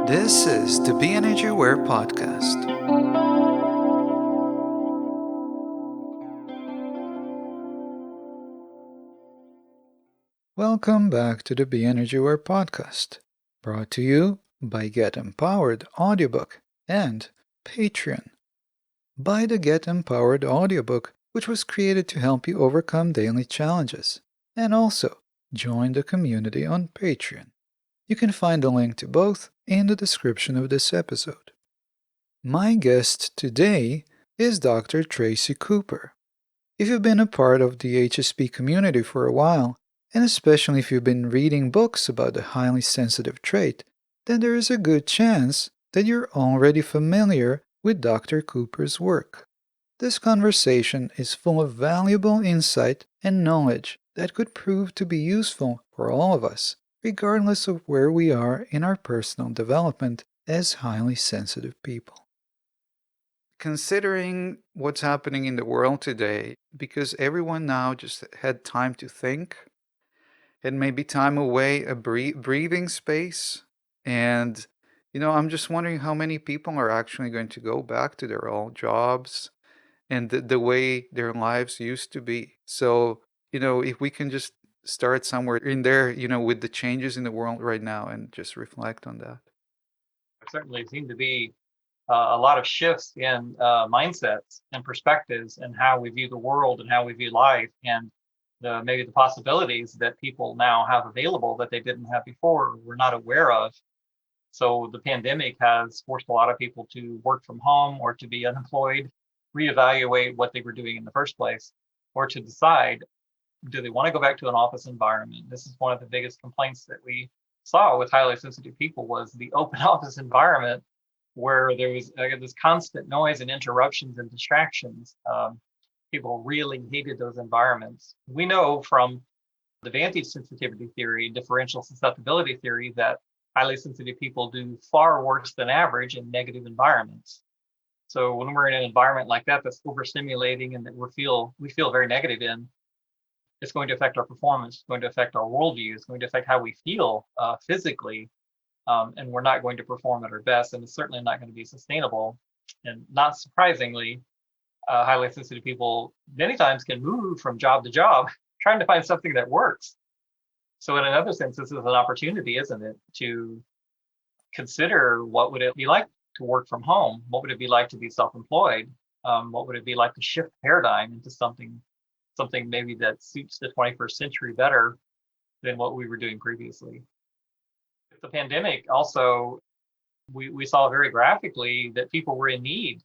This is the BEnergyAware Podcast. Welcome back to the BEnergyAware Podcast, brought to you by Get Empowered Audiobook and Patreon. Buy the Get Empowered audiobook, which was created to help you overcome daily challenges, and also join the community on Patreon. You can find a link to both in the description of this episode. My guest today is Dr. Tracy Cooper. If you've been a part of the HSP community for a while, and especially if you've been reading books about the highly sensitive trait, then there is a good chance that you're already familiar with Dr. Cooper's work. This conversation is full of valuable insight and knowledge that could prove to be useful for all of us, regardless of where we are in our personal development as highly sensitive people. Considering what's happening in the world today, because everyone now just had time to think, and maybe time away, a breathing space, and I'm just wondering how many people are actually going to go back to their old jobs and the way their lives used to be. So, if we can just start somewhere in there, with the changes in the world right now and just reflect on that. There certainly seem to be a lot of shifts in mindsets and perspectives and how we view the world and how we view life and maybe the possibilities that people now have available that they didn't have before or were not aware of. So the pandemic has forced a lot of people to work from home or to be unemployed, reevaluate what they were doing in the first place, or to decide, do they want to go back to an office environment? This is one of the biggest complaints that we saw with highly sensitive people was the open office environment where there was this constant noise and interruptions and distractions. People really hated those environments. We know from the advantage sensitivity theory, differential susceptibility theory, that highly sensitive people do far worse than average in negative environments. So when we're in an environment like that that's overstimulating and that we feel very negative in, it's going to affect our performance, it's going to affect our worldview, it's going to affect how we feel physically, and we're not going to perform at our best, and it's certainly not going to be sustainable. And not surprisingly, highly sensitive people many times can move from job to job trying to find something that works. So in another sense, this is an opportunity, isn't it, to consider what would it be like to work from home? What would it be like to be self-employed? What would it be like to shift paradigm into something maybe that suits the 21st century better than what we were doing previously? With the pandemic, also, we saw very graphically that people were in need.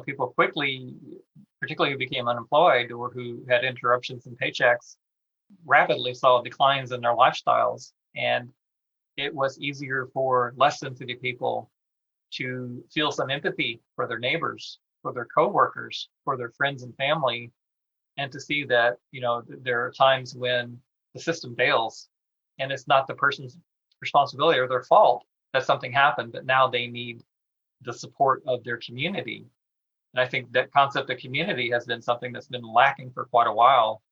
People quickly, particularly who became unemployed or who had interruptions in paychecks, rapidly saw declines in their lifestyles. And it was easier for less sensitive people to feel some empathy for their neighbors, for their coworkers, for their friends and family, and to see that, there are times when the system fails and it's not the person's responsibility or their fault that something happened, but now they need the support of their community. And I think that concept of community has been something that's been lacking for quite a while.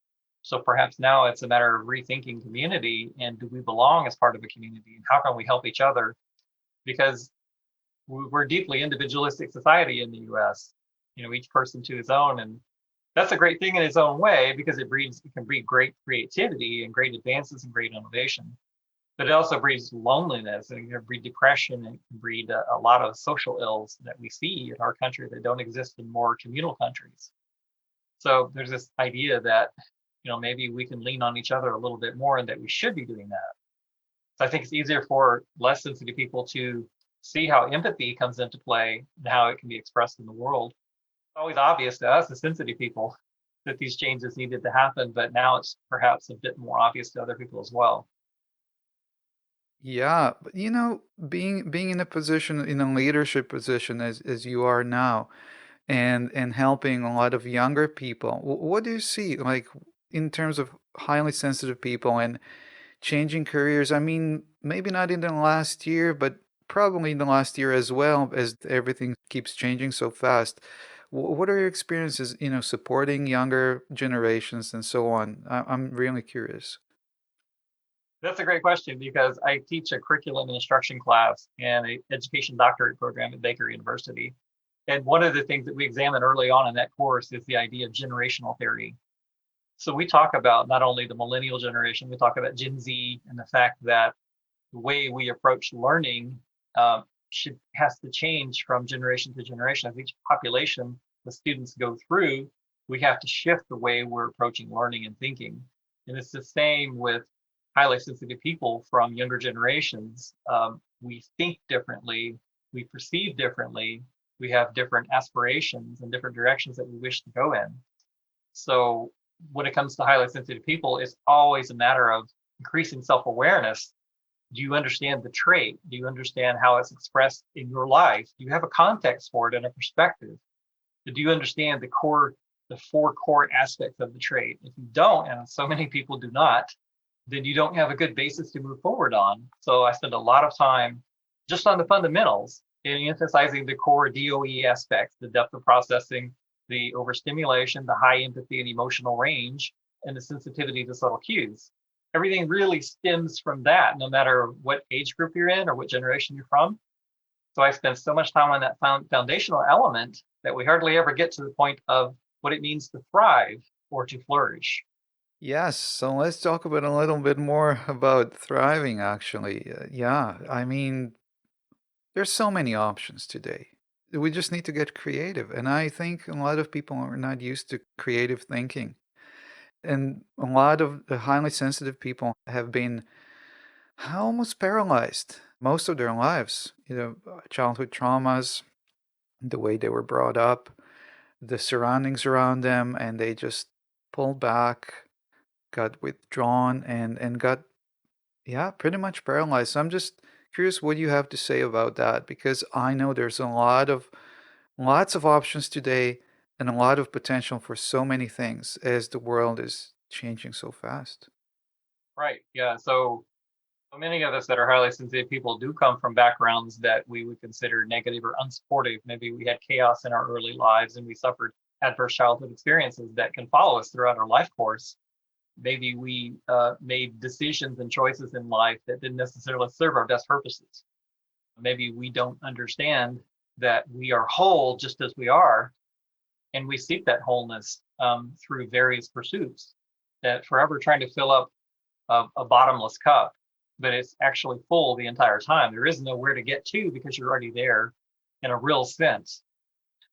So perhaps now it's a matter of rethinking community and do we belong as part of a community and how can we help each other? Because we're a deeply individualistic society in the US, each person to his own. And that's a great thing in its own way because it can breed great creativity and great advances and great innovation. But it also breeds loneliness and it can breed depression and it can breed a lot of social ills that we see in our country that don't exist in more communal countries. So there's this idea that, maybe we can lean on each other a little bit more and that we should be doing that. So I think it's easier for less sensitive people to see how empathy comes into play and how it can be expressed in the world. It's always obvious to us as sensitive people that these changes needed to happen, but now it's perhaps a bit more obvious to other people as well. Yeah, but being in a position, in a leadership position as you are now, and helping a lot of younger people, what do you see like in terms of highly sensitive people and changing careers? I mean, maybe not in the last year, but probably in the last year as well, as everything keeps changing so fast. What are your experiences, supporting younger generations and so on? I'm really curious. That's a great question because I teach a curriculum and instruction class and a education doctorate program at Baker University. And one of the things that we examine early on in that course is the idea of generational theory. So we talk about not only the millennial generation, we talk about Gen Z and the fact that the way we approach learning has to change from generation to generation. As each population the students go through, we have to shift the way we're approaching learning and thinking. And it's the same with highly sensitive people from younger generations. We think differently, we perceive differently, we have different aspirations and different directions that we wish to go in. So when it comes to highly sensitive people, it's always a matter of increasing self-awareness. Do you understand the trait? Do you understand how it's expressed in your life? Do you have a context for it and a perspective? Do you understand the four core aspects of the trait? If you don't, and so many people do not, then you don't have a good basis to move forward on. So I spend a lot of time just on the fundamentals and emphasizing the core DOE aspects, the depth of processing, the overstimulation, the high empathy and emotional range, and the sensitivity to subtle cues. Everything really stems from that, no matter what age group you're in or what generation you're from. So I spend so much time on that foundational element that we hardly ever get to the point of what it means to thrive or to flourish. Yes, so let's talk about a little bit more about thriving, actually. Yeah, I mean, there's so many options today. We just need to get creative. And I think a lot of people are not used to creative thinking. And a lot of the highly sensitive people have been almost paralyzed most of their lives. Childhood traumas, the way they were brought up, the surroundings around them, and they just pulled back, got withdrawn, and got, yeah, pretty much paralyzed. So I'm just curious what you have to say about that, because I know there's lots of options today and a lot of potential for so many things as the world is changing so fast. Right. Yeah. So many of us that are highly sensitive people do come from backgrounds that we would consider negative or unsupportive. Maybe we had chaos in our early lives and we suffered adverse childhood experiences that can follow us throughout our life course. Maybe we made decisions and choices in life that didn't necessarily serve our best purposes. Maybe we don't understand that we are whole just as we are, and we seek that wholeness through various pursuits. That forever trying to fill up a bottomless cup, but it's actually full the entire time. There is nowhere to get to because you're already there in a real sense.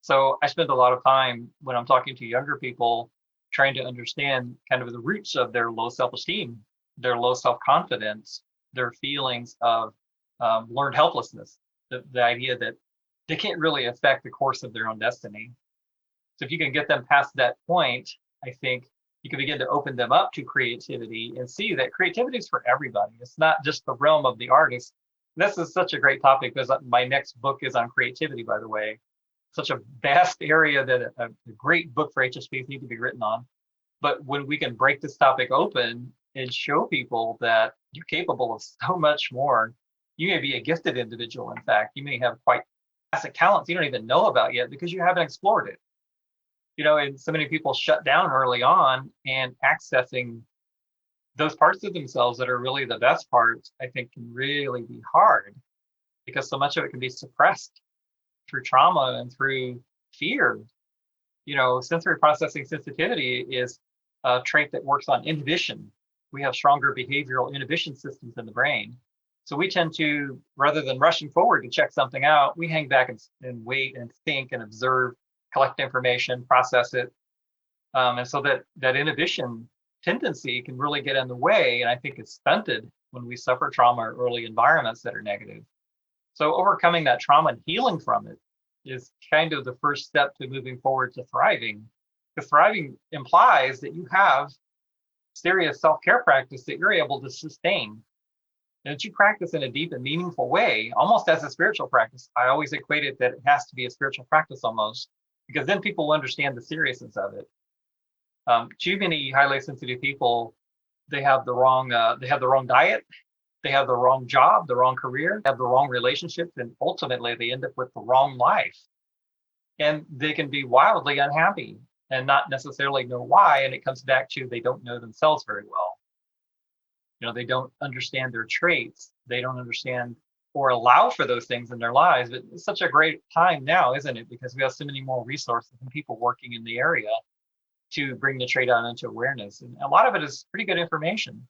So I spend a lot of time when I'm talking to younger people trying to understand kind of the roots of their low self-esteem, their low self-confidence, their feelings of learned helplessness, the idea that they can't really affect the course of their own destiny. So if you can get them past that point, I think you can begin to open them up to creativity and see that creativity is for everybody. It's not just the realm of the artist. This is such a great topic because my next book is on creativity, by the way. Such a vast area that a great book for HSPs need to be written on. But when we can break this topic open and show people that you're capable of so much more, you may be a gifted individual. In fact, you may have quite classic talents you don't even know about yet because you haven't explored it. And so many people shut down early on, and accessing those parts of themselves that are really the best parts, I think can really be hard because so much of it can be suppressed through trauma and through fear. Sensory processing sensitivity is a trait that works on inhibition. We have stronger behavioral inhibition systems in the brain. So we tend to, rather than rushing forward to check something out, we hang back and wait and think and observe, collect information, process it. And so that inhibition tendency can really get in the way. And I think it's stunted when we suffer trauma or early environments that are negative. So overcoming that trauma and healing from it is kind of the first step to moving forward to thriving. Because thriving implies that you have serious self-care practice that you're able to sustain and that you practice in a deep and meaningful way, almost as a spiritual practice. I always equate it that it has to be a spiritual practice almost, because then people will understand the seriousness of it. Too many highly sensitive people, they have the wrong diet, they have the wrong job, the wrong career, have the wrong relationships, and ultimately they end up with the wrong life. And they can be wildly unhappy and not necessarily know why. And it comes back to they don't know themselves very well. They don't understand their traits. They don't understand or allow for those things in their lives. But it's such a great time now, isn't it? Because we have so many more resources and people working in the area to bring the trait out into awareness. And a lot of it is pretty good information.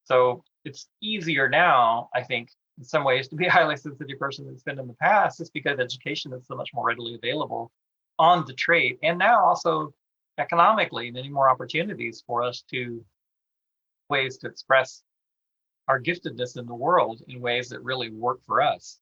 So it's easier now, I think, in some ways, to be a highly sensitive person than it's been in the past, just because education is so much more readily available on the trait. And now also economically, many more opportunities for us to ways to express our giftedness in the world in ways that really work for us.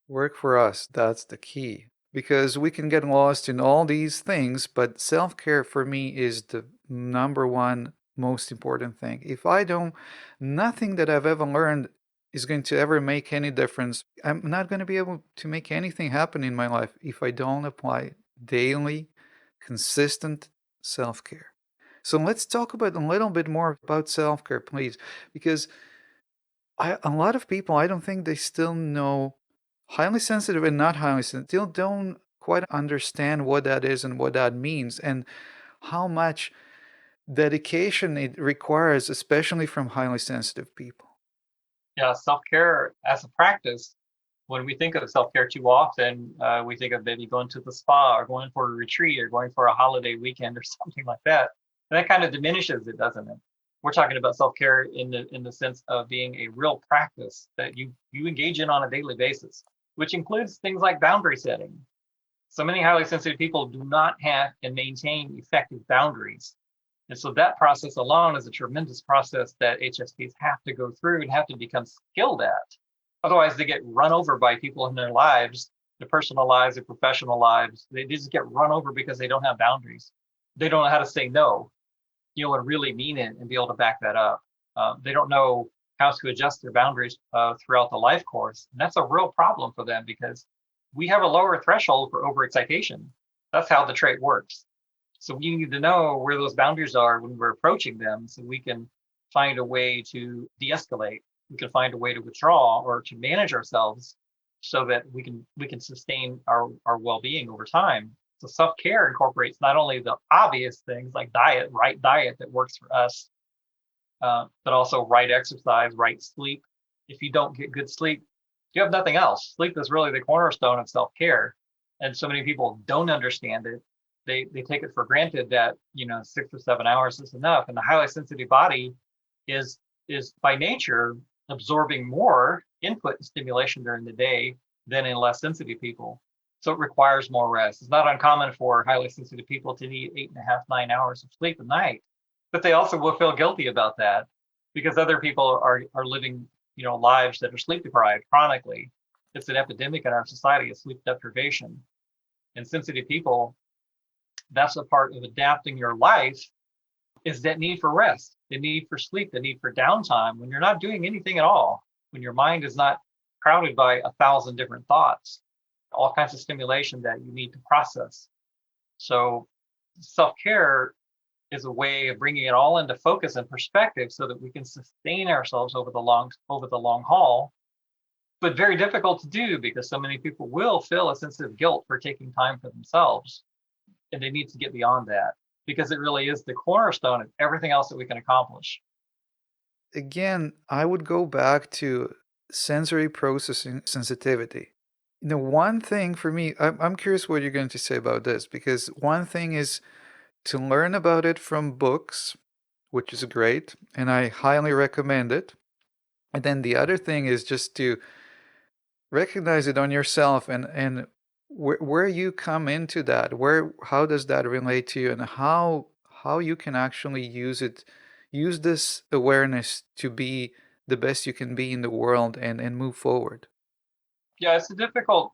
Work for us, that's the key. Because we can get lost in all these things, but self-care for me is the number one most important thing. If I don't, nothing that I've ever learned is going to ever make any difference. I'm not going to be able to make anything happen in my life if I don't apply daily, consistent self-care. So let's talk about a little bit more about self-care, please, because a lot of people, I don't think they still know highly sensitive and not highly sensitive, still don't quite understand what that is and what that means and how much dedication it requires, especially from highly sensitive people. Yeah, self-care as a practice. When we think of self-care too often, we think of maybe going to the spa or going for a retreat or going for a holiday weekend or something like that. And that kind of diminishes it, doesn't it? We're talking about self-care in the sense of being a real practice that you engage in on a daily basis, which includes things like boundary setting. So many highly sensitive people do not have and maintain effective boundaries. And so that process alone is a tremendous process that HSPs have to go through and have to become skilled at. Otherwise, they get run over by people in their lives, their personal lives, their professional lives. They just get run over because they don't have boundaries. They don't know how to say no, and really mean it and be able to back that up. They don't know how to adjust their boundaries throughout the life course. And that's a real problem for them because we have a lower threshold for overexcitation. That's how the trait works. So we need to know where those boundaries are when we're approaching them so we can find a way to de-escalate. We can find a way to withdraw or to manage ourselves so that we can sustain our well-being over time. So self-care incorporates not only the obvious things like right diet that works for us, but also right exercise, right sleep. If you don't get good sleep, you have nothing else. Sleep is really the cornerstone of self-care. And so many people don't understand it. They take it for granted that 6 or 7 hours is enough. And the highly sensitive body is by nature absorbing more input and stimulation during the day than in less sensitive people. So it requires more rest. It's not uncommon for highly sensitive people to need 8.5, 9 hours of sleep a night, but they also will feel guilty about that because other people are living lives that are sleep deprived chronically. It's an epidemic in our society of sleep deprivation. And sensitive people, that's a part of adapting your life is that need for rest, the need for sleep, the need for downtime when you're not doing anything at all, when your mind is not crowded by 1,000 different thoughts, all kinds of stimulation that you need to process. So self-care is a way of bringing it all into focus and perspective so that we can sustain ourselves over the long haul, but very difficult to do because so many people will feel a sense of guilt for taking time for themselves. And they need to get beyond that because it really is the cornerstone of everything else that we can accomplish. Again, I would go back to sensory processing sensitivity. One thing for me, I'm curious what you're going to say about this, because one thing is to learn about it from books, which is great, and I highly recommend it. And then the other thing is just to recognize it on yourself and where you come into that, how does that relate to you, and how you can actually use this awareness to be the best you can be in the world and move forward. Yeah, it's a difficult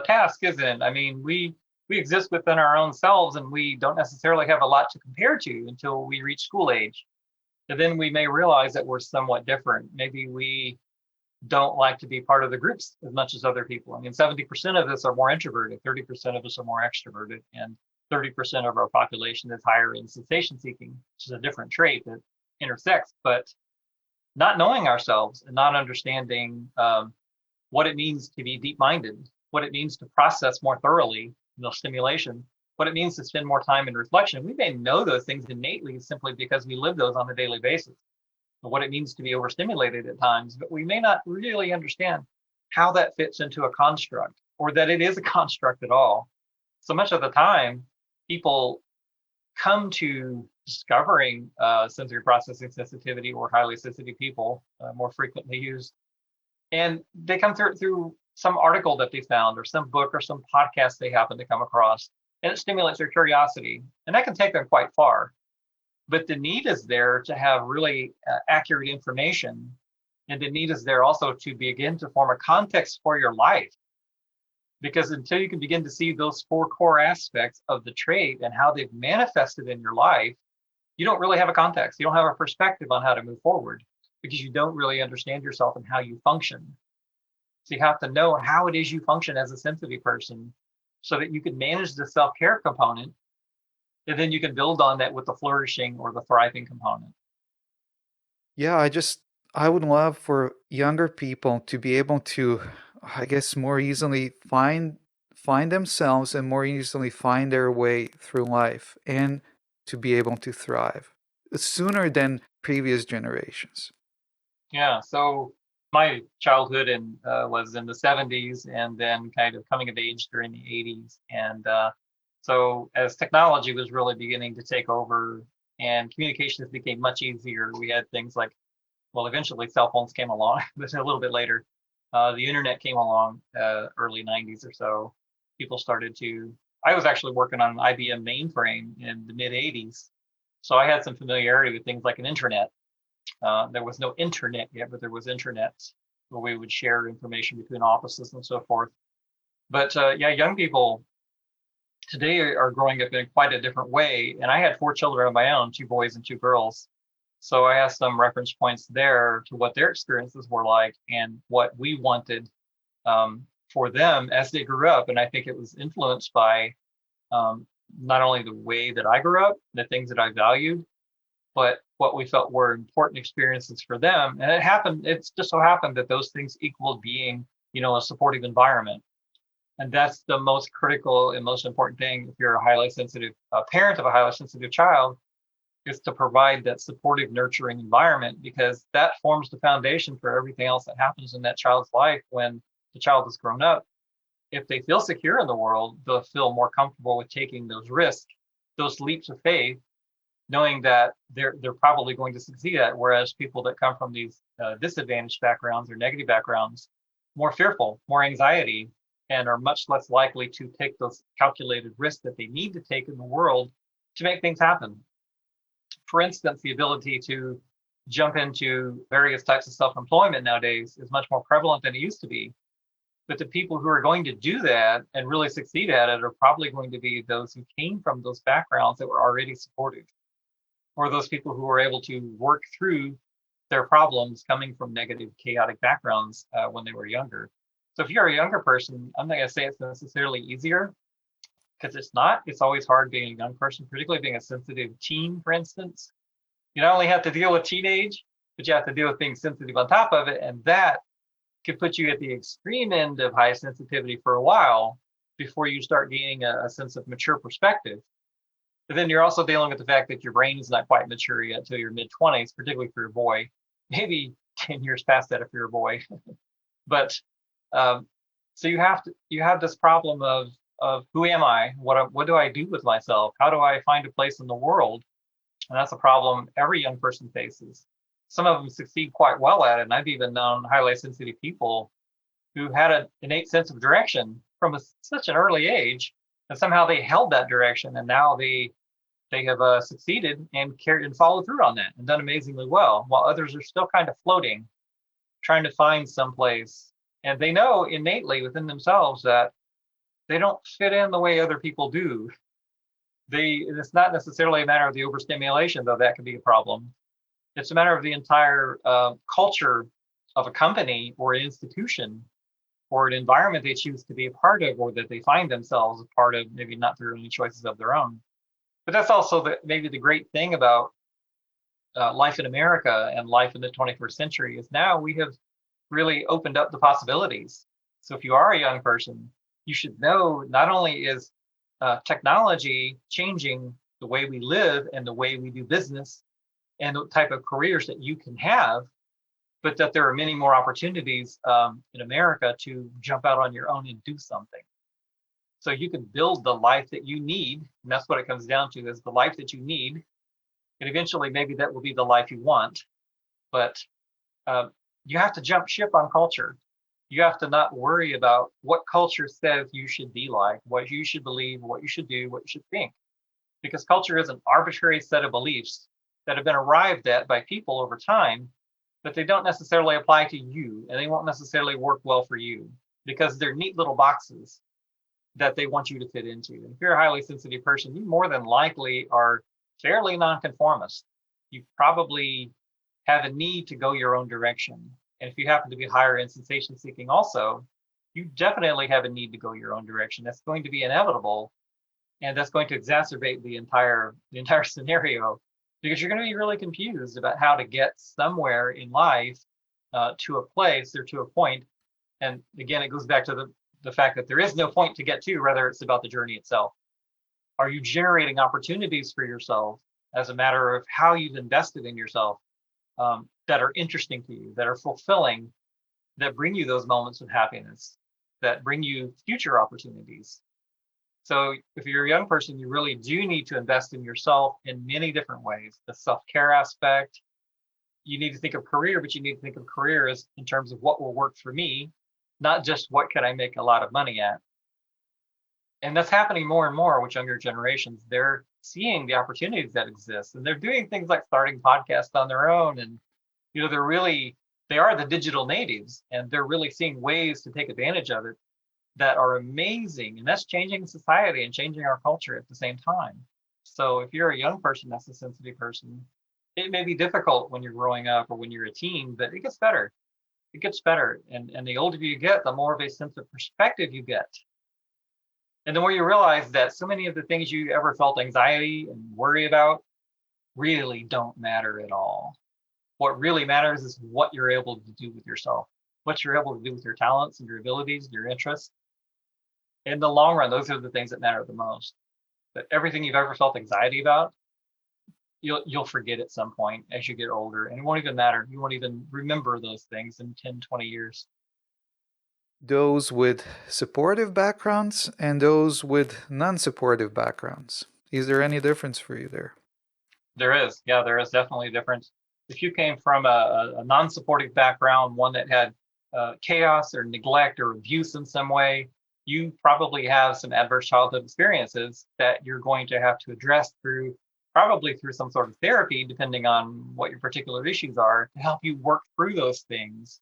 task, isn't it? I mean, we exist within our own selves, and we don't necessarily have a lot to compare to until we reach school age. And then we may realize that we're somewhat different. Maybe we don't like to be part of the groups as much as other people. I mean, 70% of us are more introverted, 30% of us are more extroverted, and 30% of our population is higher in sensation seeking, which is a different trait that intersects. But not knowing ourselves and not understanding what it means to be deep-minded, what it means to process more thoroughly stimulation, what it means to spend more time in reflection. We may know those things innately simply because we live those on a daily basis. what it means to be overstimulated at times, but we may not really understand how that fits into a construct or that it is a construct at all. So much of the time, people come to discovering sensory processing sensitivity or highly sensitive people, more frequently used, and they come through some article that they found or some book or some podcast they happen to come across, and it stimulates their curiosity, and that can take them quite far. But the need is there to have really accurate information, and the need is there also to begin to form a context for your life, because until you can begin to see those four core aspects of the trait and how they've manifested in your life, you don't really have a context. You don't have a perspective on how to move forward because you don't really understand yourself and how you function. So you have to know how it is you function as a sensitive person so that you can manage the self-care component, and then you can build on that with the flourishing or the thriving component. Yeah, I would love for younger people to be able to, I guess, more easily find themselves and more easily find their way through life and to be able to thrive sooner than previous generations. Yeah. So my childhood was in the 70s, and then kind of coming of age during the 80s. And so as technology was really beginning to take over and communications became much easier, we had things like, well, eventually cell phones came along, but a little bit later, the internet came along, early 90s or so. People started to, I was actually working on an IBM mainframe in the mid 80s. So I had some familiarity with things like an intranet. There was no internet yet, but there was internet where we would share information between offices and so forth. But yeah, young people today are growing up in quite a different way. And I had four children of my own, two boys and two girls. So I have some reference points there to what their experiences were like and what we wanted for them as they grew up. And I think it was influenced by not only the way that I grew up, the things that I valued, but what we felt were important experiences for them. And it's just so happened that those things equaled being, a supportive environment. And that's the most critical and most important thing if you're a highly sensitive parent of a highly sensitive child, is to provide that supportive, nurturing environment, because that forms the foundation for everything else that happens in that child's life when the child has grown up. If they feel secure in the world, they'll feel more comfortable with taking those risks, those leaps of faith, knowing that they're probably going to succeed at. Whereas people that come from these disadvantaged backgrounds or negative backgrounds, more fearful, more anxiety, and are much less likely to take those calculated risks that they need to take in the world to make things happen. For instance, the ability to jump into various types of self-employment nowadays is much more prevalent than it used to be. But the people who are going to do that and really succeed at it are probably going to be those who came from those backgrounds that were already supportive, or those people who were able to work through their problems coming from negative, chaotic backgrounds when they were younger. So if you're a younger person, I'm not going to say it's necessarily easier, because it's not. It's always hard being a young person, particularly being a sensitive teen, for instance. You not only have to deal with teenage, but you have to deal with being sensitive on top of it. And that could put you at the extreme end of high sensitivity for a while before you start gaining a sense of mature perspective. But then you're also dealing with the fact that your brain is not quite mature yet until your mid 20s, particularly for a boy, maybe 10 years past that if you're a boy. But so you have this problem of who am I? What do I do with myself? How do I find a place in the world? And that's a problem every young person faces. Some of them succeed quite well at it. And I've even known highly sensitive people who had an innate sense of direction from such an early age, and somehow they held that direction, and now they have succeeded and carried and followed through on that and done amazingly well, while others are still kind of floating, trying to find some place. And they know innately within themselves that they don't fit in the way other people do. It's not necessarily a matter of the overstimulation, though that could be a problem. It's a matter of the entire culture of a company or an institution or an environment they choose to be a part of, or that they find themselves a part of, maybe not through any choices of their own. But that's also maybe the great thing about life in America and life in the 21st century is now we have really opened up the possibilities. So if you are a young person, you should know not only is technology changing the way we live and the way we do business and the type of careers that you can have, but that there are many more opportunities in America to jump out on your own and do something. So you can build the life that you need, and that's what it comes down to, is the life that you need. And eventually, maybe that will be the life you want. But you have to jump ship on culture. You have to not worry about what culture says you should be like, what you should believe, what you should do, what you should think. Because culture is an arbitrary set of beliefs that have been arrived at by people over time, but they don't necessarily apply to you, and they won't necessarily work well for you because they're neat little boxes that they want you to fit into. And if you're a highly sensitive person, you more than likely are fairly nonconformist. You probably have a need to go your own direction. And if you happen to be higher in sensation seeking also, you definitely have a need to go your own direction. That's going to be inevitable. And that's going to exacerbate the entire scenario, because you're going to be really confused about how to get somewhere in life to a place or to a point. And again, it goes back to the fact that there is no point to get to, rather it's about the journey itself. Are you generating opportunities for yourself as a matter of how you've invested in yourself that are interesting to you, that are fulfilling, that bring you those moments of happiness, that bring you future opportunities? So if you're a young person, you really do need to invest in yourself in many different ways. The self-care aspect, you need to think of career, but you need to think of career as in terms of what will work for me, not just what can I make a lot of money at. And that's happening more and more with younger generations. They're seeing the opportunities that exist, and they're doing things like starting podcasts on their own. And, they are the digital natives, and they're really seeing ways to take advantage of it that are amazing. And that's changing society and changing our culture at the same time. So if you're a young person that's a sensitive person, it may be difficult when you're growing up or when you're a teen, but it gets better. It gets better. And the older you get, the more of a sense of perspective you get. And the more you realize that so many of the things you ever felt anxiety and worry about really don't matter at all. What really matters is what you're able to do with yourself, what you're able to do with your talents and your abilities, your interests. In the long run, those are the things that matter the most. But everything you've ever felt anxiety about, you'll forget at some point as you get older, and it won't even matter. You won't even remember those things in 10, 20 years. Those with supportive backgrounds and those with non-supportive backgrounds. Is there any difference for you there? There is. Yeah, there is definitely a difference. If you came from a non-supportive background, one that had chaos or neglect or abuse in some way, you probably have some adverse childhood experiences that you're going to have to address probably through some sort of therapy, depending on what your particular issues are, to help you work through those things.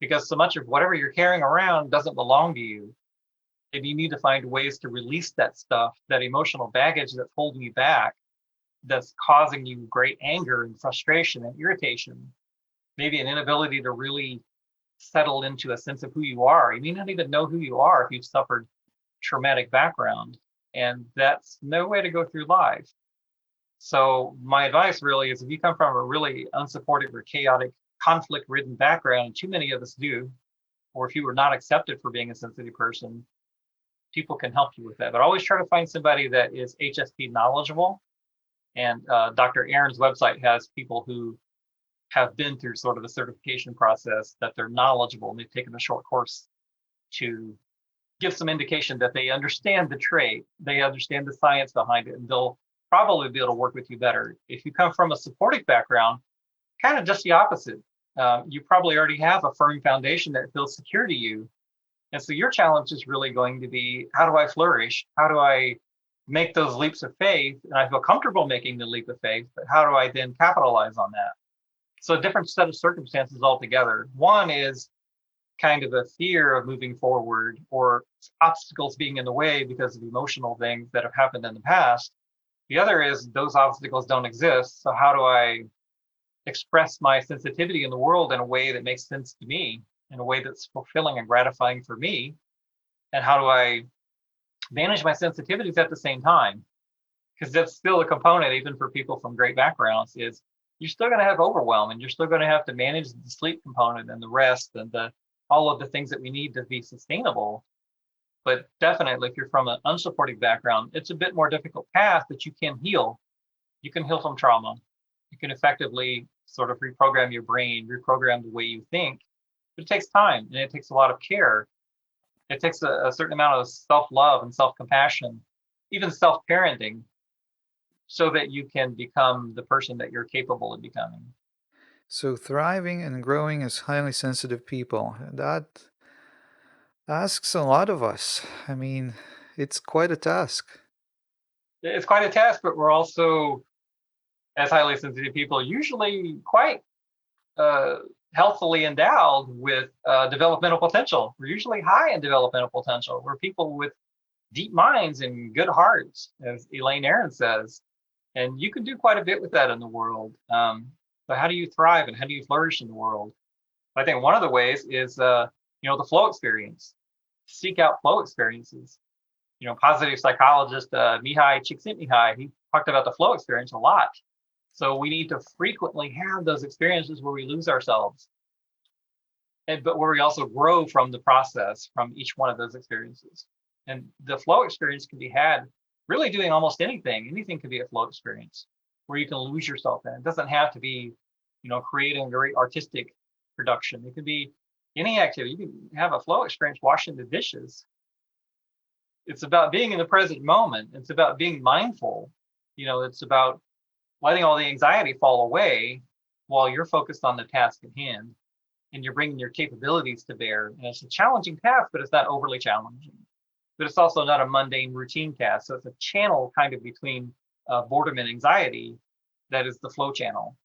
Because so much of whatever you're carrying around doesn't belong to you. And you need to find ways to release that stuff, that emotional baggage that's holding you back, that's causing you great anger and frustration and irritation, maybe an inability to really settle into a sense of who you are. You may not even know who you are if you've suffered traumatic background, and that's no way to go through life. So my advice really is, if you come from a really unsupported or chaotic, conflict-ridden background, and too many of us do, or if you were not accepted for being a sensitive person, people can help you with that. But always try to find somebody that is HSP knowledgeable. And Dr. Aaron's website has people who have been through sort of the certification process, that they're knowledgeable, and they've taken a short course to give some indication that they understand the trait, they understand the science behind it, and they'll probably be able to work with you better. If you come from a supportive background, kind of just the opposite. You probably already have a firm foundation that feels secure to you. And so your challenge is really going to be, how do I flourish? How do I make those leaps of faith? And I feel comfortable making the leap of faith, but how do I then capitalize on that? So a different set of circumstances altogether. One is kind of a fear of moving forward, or obstacles being in the way because of emotional things that have happened in the past. The other is those obstacles don't exist. So how do I express my sensitivity in the world in a way that makes sense to me, in a way that's fulfilling and gratifying for me? And how do I manage my sensitivities at the same time? Because that's still a component, even for people from great backgrounds, is you're still going to have overwhelm, and you're still going to have to manage the sleep component and the rest and all of the things that we need to be sustainable. But definitely, if you're from an unsupportive background, it's a bit more difficult path, but you can heal. You can heal from trauma. You can effectively sort of reprogram your brain, reprogram the way you think, but it takes time and it takes a lot of care. It takes a certain amount of self-love and self-compassion, even self-parenting, so that you can become the person that you're capable of becoming. So thriving and growing as highly sensitive people, that asks a lot of us. I mean, it's quite a task. It's quite a task, but we're also, as highly sensitive people, usually quite uh, healthily endowed with developmental potential. We're usually high in developmental potential. We're people with deep minds and good hearts, as Elaine Aron says. And you can do quite a bit with that in the world. So how do you thrive and how do you flourish in the world? I think one of the ways is, the flow experience. Seek out flow experiences. Positive psychologist Mihai Csikszentmihalyi, he talked about the flow experience a lot. So we need to frequently have those experiences where we lose ourselves, but where we also grow from the process from each one of those experiences. And the flow experience can be had really doing almost anything. Anything can be a flow experience where you can lose yourself in. It doesn't have to be, creating a very artistic production. It could be any activity. You can have a flow experience washing the dishes. It's about being in the present moment. It's about being mindful. It's about letting all the anxiety fall away while you're focused on the task at hand and you're bringing your capabilities to bear. And it's a challenging task, but it's not overly challenging. But it's also not a mundane routine task. So it's a channel kind of between boredom and anxiety that is the flow channel.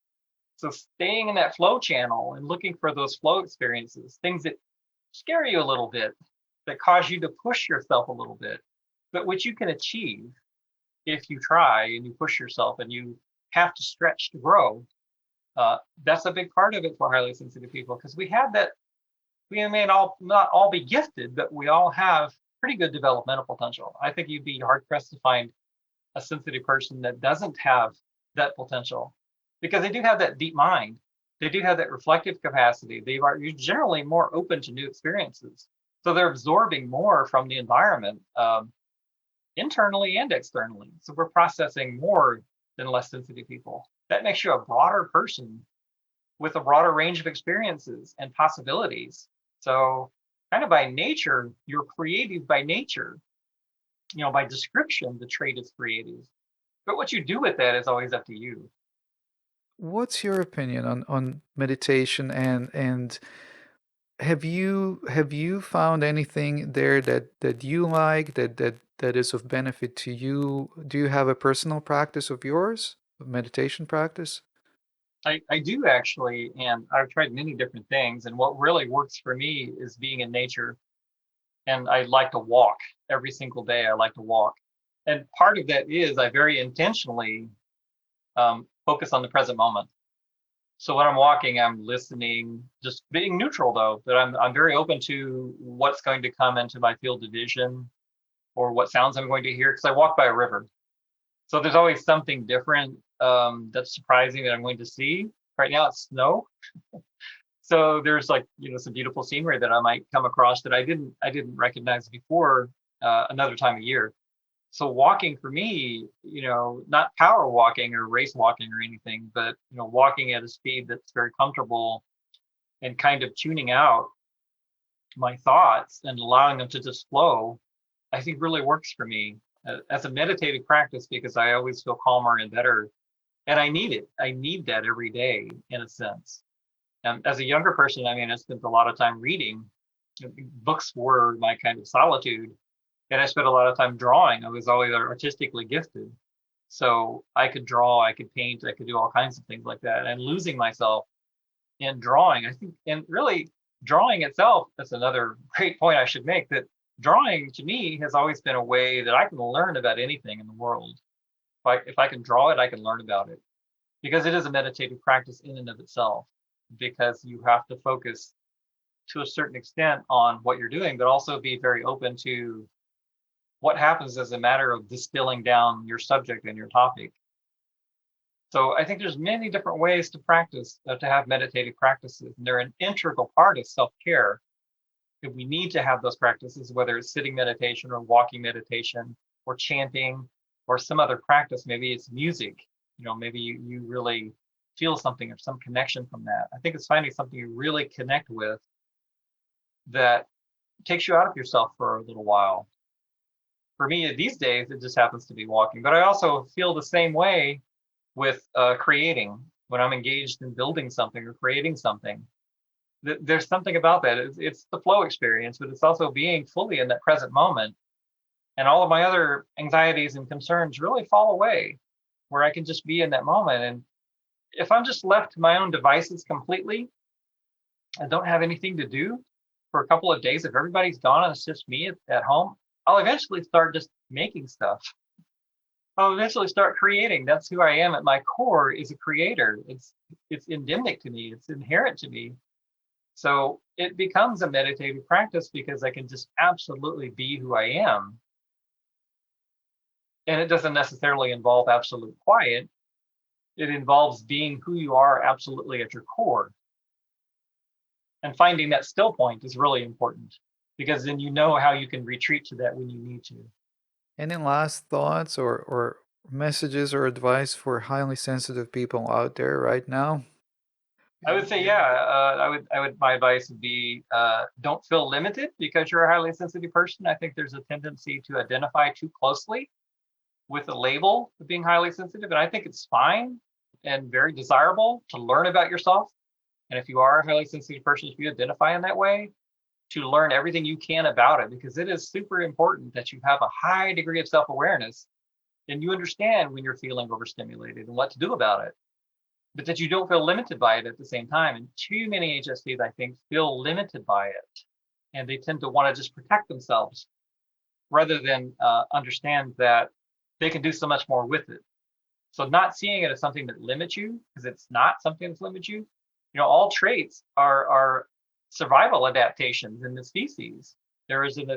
So staying in that flow channel and looking for those flow experiences, things that scare you a little bit, that cause you to push yourself a little bit, but which you can achieve if you try and you push yourself and you have to stretch to grow. That's a big part of it for highly sensitive people, because we have that. We may not all be gifted, but we all have pretty good developmental potential. I think you'd be hard pressed to find a sensitive person that doesn't have that potential, because they do have that deep mind. They do have that reflective capacity. They are generally more open to new experiences. So they're absorbing more from the environment, internally and externally. So we're processing more than less sensitive people. That makes you a broader person with a broader range of experiences and possibilities. So kind of by nature, you're creative by nature. By description, the trait is creative. But what you do with that is always up to you. What's your opinion on meditation and have you found anything there that you like that is of benefit to you? Do you have a personal practice of yours, a meditation practice? I do actually, and I've tried many different things. And what really works for me is being in nature. And I like to walk every single day. I like to walk. And part of that is I very intentionally focus on the present moment. So when I'm walking, I'm listening, just being neutral though, but I'm very open to what's going to come into my field of vision or what sounds I'm going to hear, because I walk by a river. So there's always something different that's surprising that I'm going to see. Right now it's snow. So there's some beautiful scenery that I might come across that I didn't recognize before another time of year. So walking for me, not power walking or race walking or anything, but walking at a speed that's very comfortable and kind of tuning out my thoughts and allowing them to just flow, I think really works for me as a meditative practice, because I always feel calmer and better. And I need it. I need that every day in a sense. As a younger person, I mean, I spent a lot of time reading. Books were my kind of solitude. And I spent a lot of time drawing. I was always artistically gifted. So I could draw, I could paint, I could do all kinds of things like that. And losing myself in drawing, I think, and really drawing itself, that's another great point I should make, that drawing to me has always been a way that I can learn about anything in the world. If I can draw it, I can learn about it, because it is a meditative practice in and of itself, because you have to focus to a certain extent on what you're doing, but also be very open to what happens as a matter of distilling down your subject and your topic. So I think there's many different ways to practice, to have meditative practices, and they're an integral part of self-care. If we need to have those practices, whether it's sitting meditation or walking meditation or chanting or some other practice, maybe it's music. Maybe you really feel something or some connection from that. I think it's finding something you really connect with that takes you out of yourself for a little while. For me, these days, it just happens to be walking. But I also feel the same way with creating. When I'm engaged in building something or creating something, there's something about that. It's the flow experience, but it's also being fully in that present moment. And all of my other anxieties and concerns really fall away, where I can just be in that moment. And if I'm just left to my own devices completely, I don't have anything to do for a couple of days. If everybody's gone and it's just me at home, I'll eventually start just making stuff. I'll eventually start creating. That's who I am at my core, is a creator. It's endemic to me. It's inherent to me. So it becomes a meditative practice because I can just absolutely be who I am. And it doesn't necessarily involve absolute quiet. It involves being who you are absolutely at your core. And finding that still point is really important, because then you know how you can retreat to that when you need to. Any last thoughts or messages or advice for highly sensitive people out there right now? I would say, yeah, my advice would be, don't feel limited because you're a highly sensitive person. I think there's a tendency to identify too closely with a label of being highly sensitive. And I think it's fine and very desirable to learn about yourself. And if you are a highly sensitive person, if you identify in that way, to learn everything you can about it, because it is super important that you have a high degree of self-awareness and you understand when you're feeling overstimulated and what to do about it, but that you don't feel limited by it at the same time. And too many HSPs, I think, feel limited by it, and they tend to want to just protect themselves rather than understand that they can do so much more with it. So not seeing it as something that limits you, because it's not something that limits you. All traits are survival adaptations in the species. There is an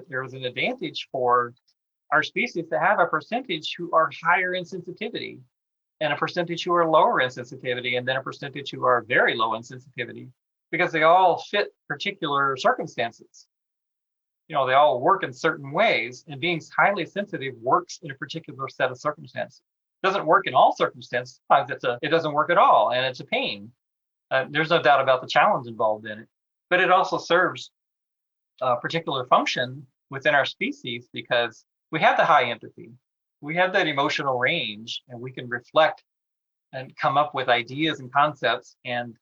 advantage for our species to have a percentage who are higher in sensitivity, and a percentage who are lower in sensitivity, and then a percentage who are very low in sensitivity, because they all fit particular circumstances. They all work in certain ways, and being highly sensitive works in a particular set of circumstances. It doesn't work in all circumstances. Sometimes it doesn't work at all, and it's a pain. There's no doubt about the challenge involved in it, but it also serves a particular function within our species, because we have the high empathy, we have that emotional range, and we can reflect and come up with ideas and concepts and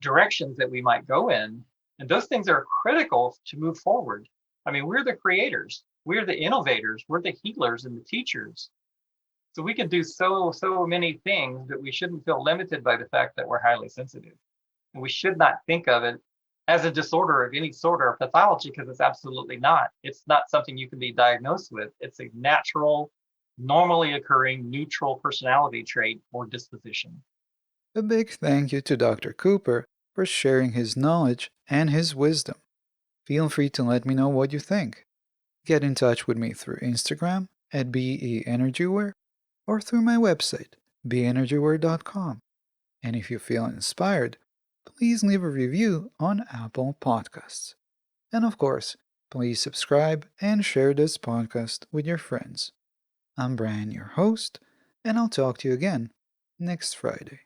directions that we might go in. And those things are critical to move forward. I mean, we're the creators, we're the innovators, we're the healers and the teachers. So we can do so many things, that we shouldn't feel limited by the fact that we're highly sensitive. And we should not think of it as a disorder of any sort or pathology, because it's absolutely not. It's not something you can be diagnosed with. It's a natural, normally occurring neutral personality trait or disposition. A big thank you to Dr. Cooper for sharing his knowledge and his wisdom. Feel free to let me know what you think. Get in touch with me through Instagram at BEnergyAware or through my website, BEnergyAware.com. And if you feel inspired, please leave a review on Apple Podcasts. And of course, please subscribe and share this podcast with your friends. I'm Brian, your host, and I'll talk to you again next Friday.